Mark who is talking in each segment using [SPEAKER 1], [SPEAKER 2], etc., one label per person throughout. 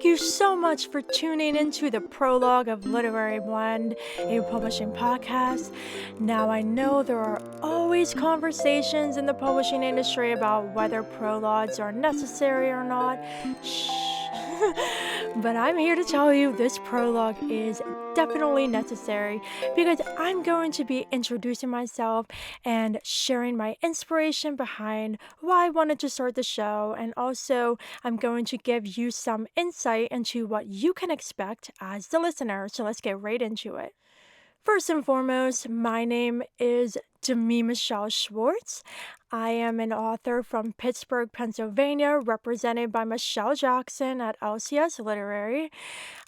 [SPEAKER 1] Thank you so much for tuning into the Prologue of Literary Blend, a publishing podcast. Now, I know there are always conversations in the publishing industry about whether prologues are necessary or not. Shh. But I'm here to tell you this prologue is definitely necessary because I'm going to be introducing myself and sharing my inspiration behind why I wanted to start the show, and also I'm going to give you some insight into what you can expect as the listener. So let's get right into it. First and foremost, my name is Demi Michelle Schwartz. I am an author from Pittsburgh, Pennsylvania, represented by Michelle Jackson at LCS Literary.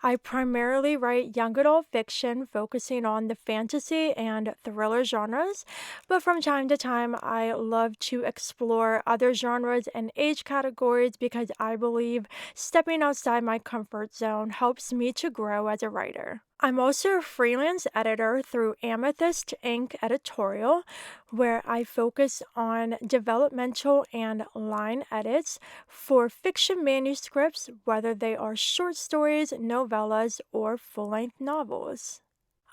[SPEAKER 1] I primarily write young adult fiction focusing on the fantasy and thriller genres, but from time to time I love to explore other genres and age categories because I believe stepping outside my comfort zone helps me to grow as a writer. I'm also a freelance editor through Amethyst Ink Editorial, where I focus on developmental and line edits for fiction manuscripts, whether they are short stories, novellas, or full-length novels.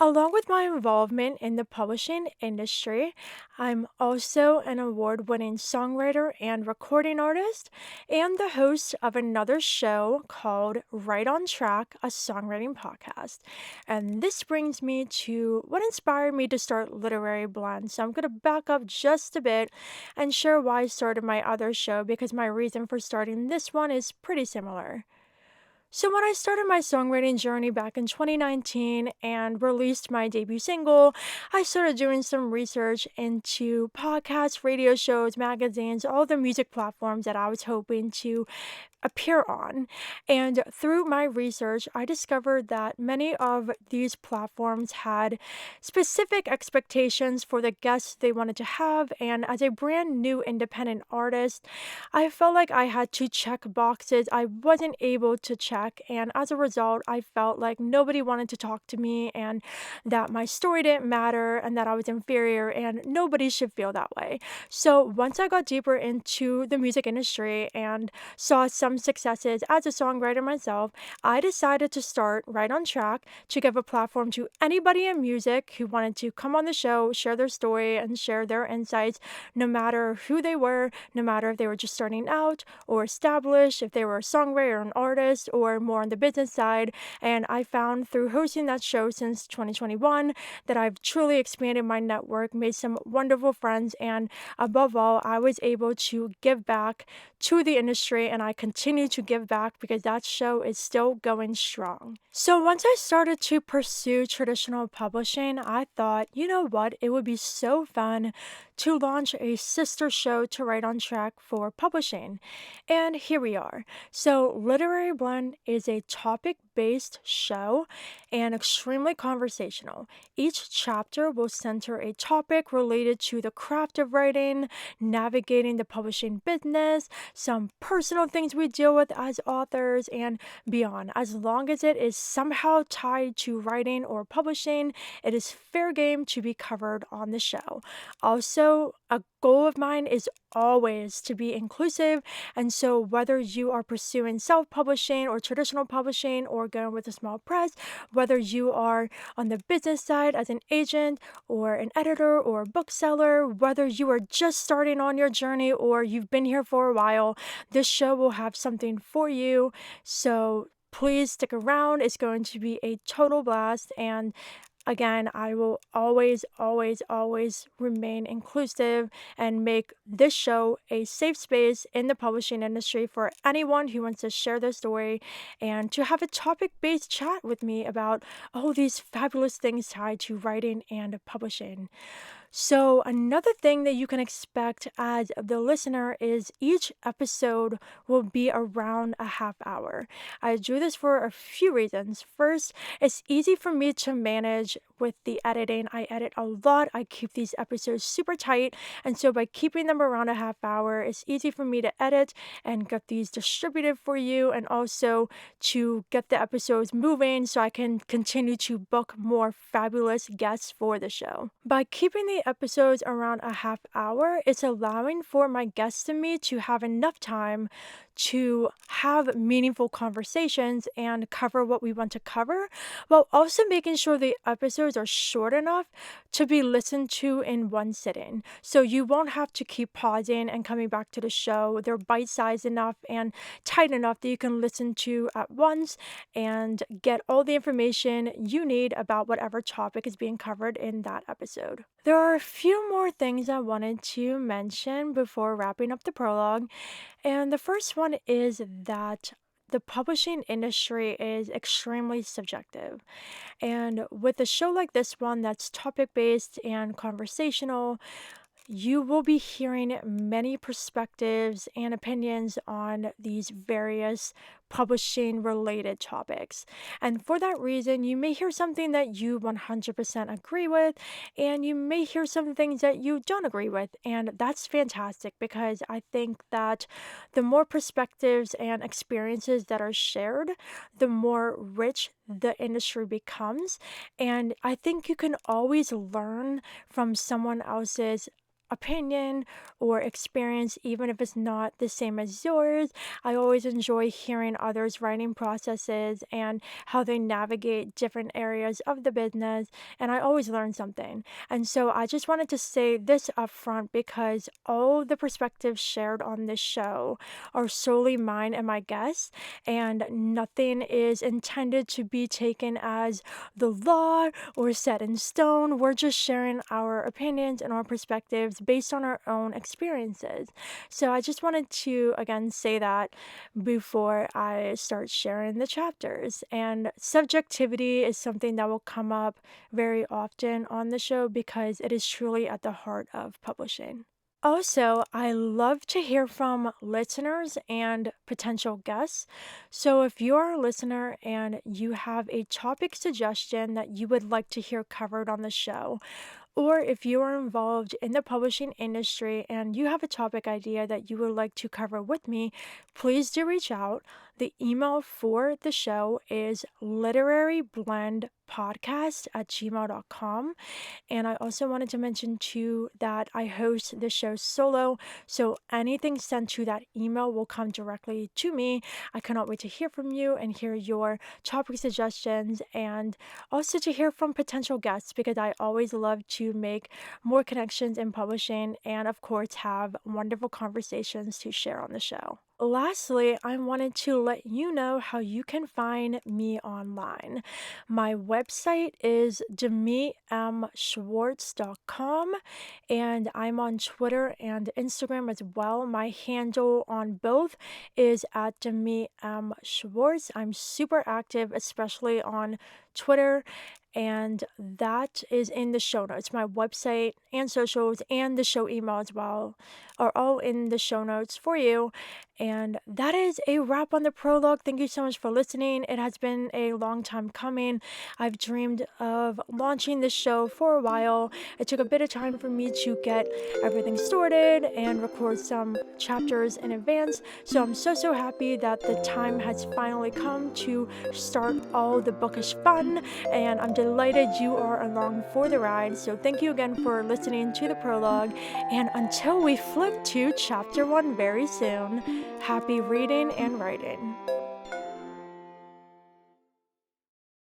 [SPEAKER 1] Along with my involvement in the publishing industry, I'm also an award-winning songwriter and recording artist, and the host of another show called Right on Track, a songwriting podcast. And this brings me to what inspired me to start Literary Blend. So I'm going to back up just a bit and share why I started my other show, because my reason for starting this one is pretty similar. So when I started my songwriting journey back in 2019 and released my debut single, I started doing some research into podcasts, radio shows, magazines, all the music platforms that I was hoping to appear on. And through my research, I discovered that many of these platforms had specific expectations for the guests they wanted to have. And as a brand new independent artist, I felt like I had to check boxes I wasn't able to check. And as a result, I felt like nobody wanted to talk to me and that my story didn't matter and that I was inferior, and nobody should feel that way. So once I got deeper into the music industry and saw some successes as a songwriter myself, I decided to start Right on Track to give a platform to anybody in music who wanted to come on the show, share their story, and share their insights, no matter who they were, no matter if they were just starting out or established, if they were a songwriter or an artist, or more on the business side. And I found through hosting that show since 2021 that I've truly expanded my network, made some wonderful friends, and above all, I was able to give back to the industry, and I continue to give back because that show is still going strong. So once I started to pursue traditional publishing, I thought, you know what, it would be so fun to launch a sister show to Right on Track for publishing. And here we are. So Literary Blend is a topic-based show and extremely conversational. Each chapter will center a topic related to the craft of writing, navigating the publishing business, some personal things we deal with as authors, and beyond. As long as it is somehow tied to writing or publishing, it is fair game to be covered on the show. Also, a goal of mine is always to be inclusive, and so whether you are pursuing self-publishing or traditional publishing or going with a small press, whether you are on the business side as an agent or an editor or a bookseller, whether you are just starting on your journey or you've been here for a while, this show will have something for you. So please stick around. It's going to be a total blast, and again, I will always, always, always remain inclusive and make this show a safe space in the publishing industry for anyone who wants to share their story and to have a topic-based chat with me about all these fabulous things tied to writing and publishing. So another thing that you can expect as the listener is each episode will be around a half hour. I do this for a few reasons. First, it's easy for me to manage with the editing. I edit a lot. I keep these episodes super tight. And so by keeping them around a half hour, it's easy for me to edit and get these distributed for you, and also to get the episodes moving so I can continue to book more fabulous guests for the show. By keeping the the episodes around a half hour, it's allowing for my guests and me to have enough time to have meaningful conversations and cover what we want to cover, while also making sure the episodes are short enough to be listened to in one sitting. So you won't have to keep pausing and coming back to the show. They're bite-sized enough and tight enough that you can listen to at once and get all the information you need about whatever topic is being covered in that episode. There are a few more things I wanted to mention before wrapping up the prologue, and the first one is that the publishing industry is extremely subjective. And with a show like this one that's topic based and conversational, you will be hearing many perspectives and opinions on these various publishing related topics. And for that reason, you may hear something that you 100% agree with, and you may hear some things that you don't agree with. And that's fantastic because I think that the more perspectives and experiences that are shared, the more rich the industry becomes. And I think you can always learn from someone else's opinion or experience, even if it's not the same as yours. I always enjoy hearing others' writing processes and how they navigate different areas of the business, and I always learn something. And so I just wanted to say this up front because all the perspectives shared on this show are solely mine and my guests, and nothing is intended to be taken as the law or set in stone. We're just sharing our opinions and our perspectives based on our own experiences. So I just wanted to again say that before I start sharing the chapters. And subjectivity is something that will come up very often on the show because it is truly at the heart of publishing. Also, I love to hear from listeners and potential guests. So, if you're a listener and you have a topic suggestion that you would like to hear covered on the show, or if you are involved in the publishing industry and you have a topic idea that you would like to cover with me, please do reach out. The email for the show is literaryblendpodcast@gmail.com. And I also wanted to mention too that I host the show solo, so anything sent to that email will come directly to me. I cannot wait to hear from you and hear your topic suggestions and also to hear from potential guests because I always love to make more connections in publishing and, of course, have wonderful conversations to share on the show. Lastly, I wanted to let you know how you can find me online. My website is demimschwartz.com, and I'm on Twitter and Instagram as well. My handle on both is at demimschwartz. I'm super active, especially on Twitter, and that is in the show notes. My website and socials and the show email as well are all in the show notes for you. And that is a wrap on the prologue. Thank you so much for listening. It has been a long time coming. I've dreamed of launching this show for a while. It took a bit of time for me to get everything sorted and record some chapters in advance. So I'm so happy that the time has finally come to start all the bookish fun. And I'm delighted you are along for the ride. So thank you again for listening to the prologue. And until we flip to chapter 1 very soon, happy reading and writing.